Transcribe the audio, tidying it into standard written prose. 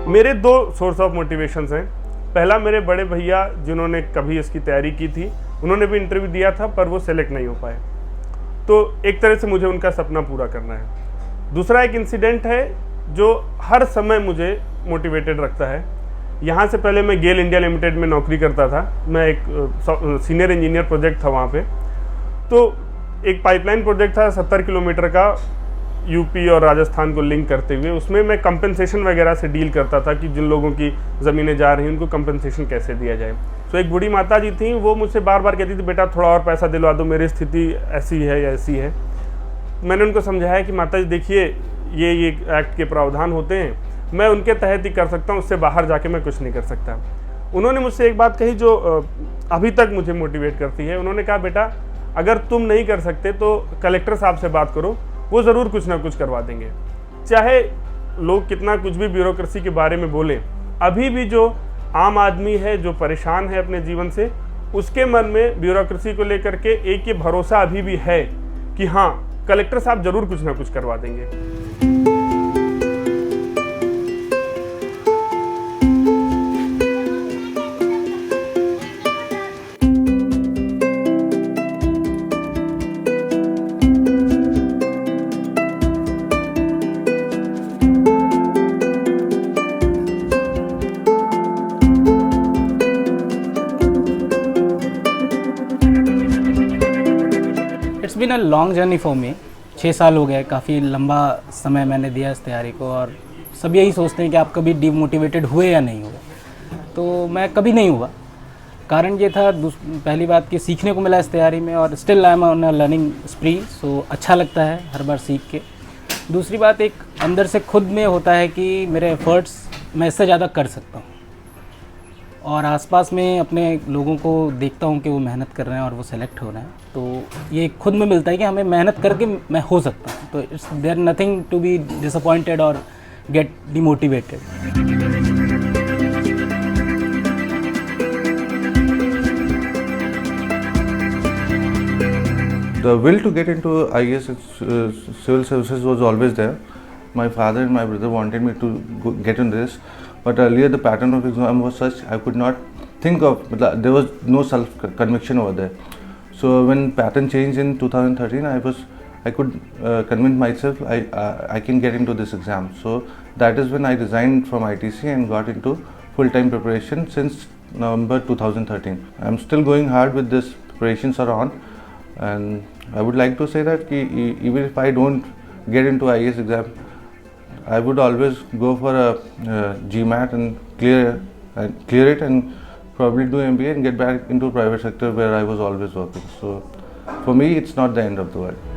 मेरे दो source of motivations हैं। पहला, मेरे बड़े भैया जिन्होंने कभी इसकी तैयारी की थी, उन्होंने भी इंटरव्यू दिया था पर वो सेलेक्ट नहीं हो पाए, तो एक तरह से मुझे उनका सपना पूरा करना है। दूसरा एक इंसिडेंट है जो हर समय मुझे मोटिवेटेड रखता है। यहाँ से पहले मैं गेल इंडिया लिमिटेड में नौकरी करता था, मैं एक सीनियर इंजीनियर प्रोजेक्ट था वहाँ पे। तो एक पाइपलाइन प्रोजेक्ट था 70 किलोमीटर का, यूपी और राजस्थान को लिंक करते हुए। उसमें मैं कंपनसेशन वगैरह से डील करता था कि जिन लोगों की ज़मीनें जा रही हैं उनको कंपनसेशन कैसे दिया जाए। तो एक बूढ़ी माता जी थी, वो मुझसे बार बार कहती थी, बेटा थोड़ा और पैसा दिलवा दो, मेरी स्थिति ऐसी है या ऐसी है। मैंने उनको समझाया कि माता जी देखिए, ये एक्ट के प्रावधान होते हैं, मैं उनके तहत ही कर सकता हूँ, उससे बाहर जाके मैं कुछ नहीं कर सकता। उन्होंने मुझसे एक बात कही जो अभी तक मुझे मोटिवेट करती है। उन्होंने कहा, बेटा अगर तुम नहीं कर सकते तो कलेक्टर साहब से बात करो, वो ज़रूर कुछ ना कुछ करवा देंगे। चाहे लोग कितना कुछ भी ब्यूरोक्रेसी के बारे में बोलें, अभी भी जो आम आदमी है, जो परेशान है अपने जीवन से, उसके मन में ब्यूरोक्रेसी को लेकर के एक ये भरोसा अभी भी है कि हाँ, कलेक्टर साहब ज़रूर कुछ ना कुछ करवा देंगे। It's been a long journey for me. 6 साल हो गए, काफ़ी लंबा समय मैंने दिया इस तैयारी को। और सब यही सोचते हैं कि आप कभी डिमोटिवेटेड हुए या नहीं हुए, तो मैं कभी नहीं हुआ। कारण ये था, पहली बात कि सीखने को मिला इस तैयारी में, और still I am on a learning spree, so अच्छा लगता है हर बार सीख के। दूसरी बात, एक अंदर से खुद में होता है कि मेरे एफर्ट्स मैं इससे ज़्यादा कर सकता हूँ, और आसपास में अपने लोगों को देखता हूँ कि वो मेहनत कर रहे हैं और वो सेलेक्ट हो रहे हैं, तो ये खुद में मिलता है कि हमें मेहनत करके मैं हो सकता हूँ। तो it's there nothing to be disappointed or get demotivated. The will to get into IAS civil services was always there. My father and my brother wanted me to get into this, but earlier the pattern of exam was such I could not think of. There was no self conviction over there. So when pattern changed in 2013, I could convince myself I can get into this exam. So that is when I resigned from ITC and got into full-time preparation since November 2013. I'm still going hard with this. Preparations are on. And I would like to say that even if I don't get into IAS exam, I would always go for a GMAT and clear it, and probably do MBA and get back into private sector where I was always working. So for me, it's not the end of the world.